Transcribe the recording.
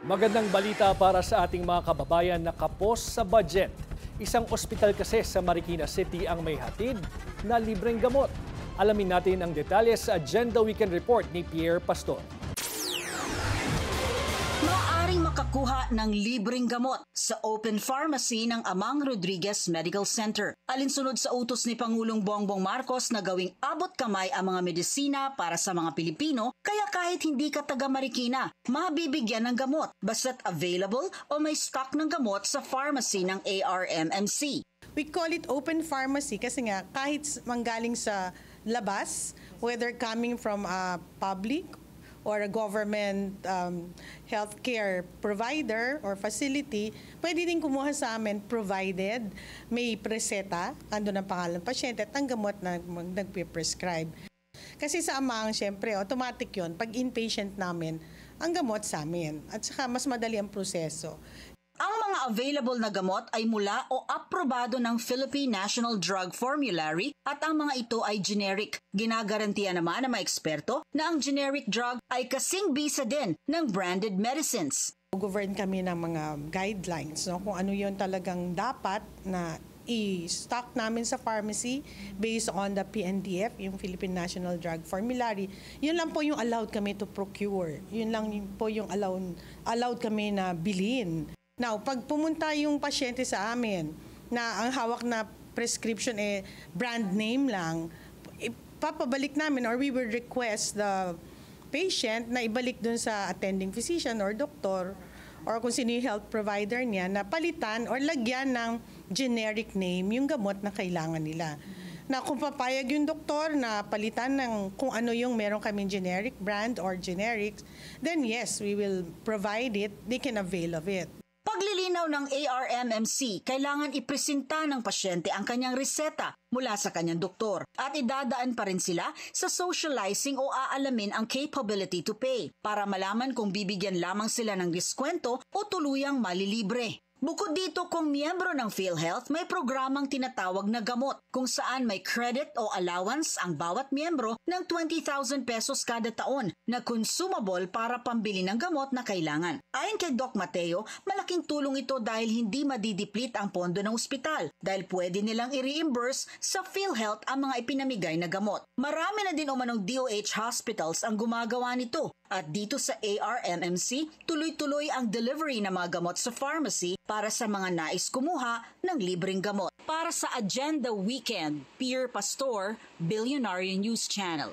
Magandang balita para sa ating mga kababayan na kapos sa budget. Isang ospital kasi sa Marikina City ang may hatid na libreng gamot. Alamin natin ang detalye sa Agenda Weekend Report ni Pierre Pastor. Maaaring makakuha ng libreng gamot sa open pharmacy ng Amang Rodriguez Medical Center. Alinsunod sa utos ni Pangulong Bongbong Marcos na gawing abot kamay ang mga medisina para sa mga Pilipino, kaya kahit hindi ka taga Marikina, mabibigyan ng gamot basta't available o may stock ng gamot sa pharmacy ng ARMMC. We call it open pharmacy kasi nga kahit manggaling sa labas, whether coming from a public or a government healthcare provider or facility, pwede din kumuha sa amin provided may preseta, ando ng pangalan ng pasyente at ang gamot na nagpe-prescribe. Kasi sa Amang, syempre, automatic yon pag inpatient namin, ang gamot sa amin. At saka mas madali ang proseso. Ang mga available na gamot ay mula o aprobado ng Philippine National Drug Formulary at ang mga ito ay generic. Ginagarantiya naman ng mga eksperto na ang generic drug ay kasing bisa din ng branded medicines. Govern kami ng mga guidelines, no? Kung ano yon talagang dapat na i-stock namin sa pharmacy based on the PNDF, yung Philippine National Drug Formulary. Yun lang po yung allowed kami to procure. Yun lang po yung allowed kami na bilhin. Now, pag pumunta yung pasyente sa amin na ang hawak na prescription brand name lang, ipapabalik namin or we will request the patient na ibalik dun sa attending physician or doktor or kung sino yung health provider niya na palitan or lagyan ng generic name yung gamot na kailangan nila. Na kung papayag yung doktor na palitan ng kung ano yung meron kaming generic brand or generics, then yes, we will provide it, they can avail of it. Paglilinaw ng ARMMC, kailangan ipresenta ng pasyente ang kanyang reseta mula sa kanyang doktor at idadaan pa rin sila sa socializing o aalamin ang capability to pay para malaman kung bibigyan lamang sila ng diskwento o tuluyang malilibre. Bukod dito, kung miyembro ng PhilHealth, may programang tinatawag na gamot kung saan may credit o allowance ang bawat miyembro ng 20,000 pesos kada taon na consumable para pambili ng gamot na kailangan. Ayon kay Doc Mateo, malaking tulong ito dahil hindi madideplete ang pondo ng ospital dahil pwede nilang i-reimburse sa PhilHealth ang mga ipinamigay na gamot. Marami na din umanong DOH hospitals ang gumagawa nito. At dito sa ARMMC, tuloy-tuloy ang delivery ng mga gamot sa pharmacy para sa mga nais kumuha ng libreng gamot. Para sa Agenda Weekend, Pierre Pastor, Billionaire News Channel.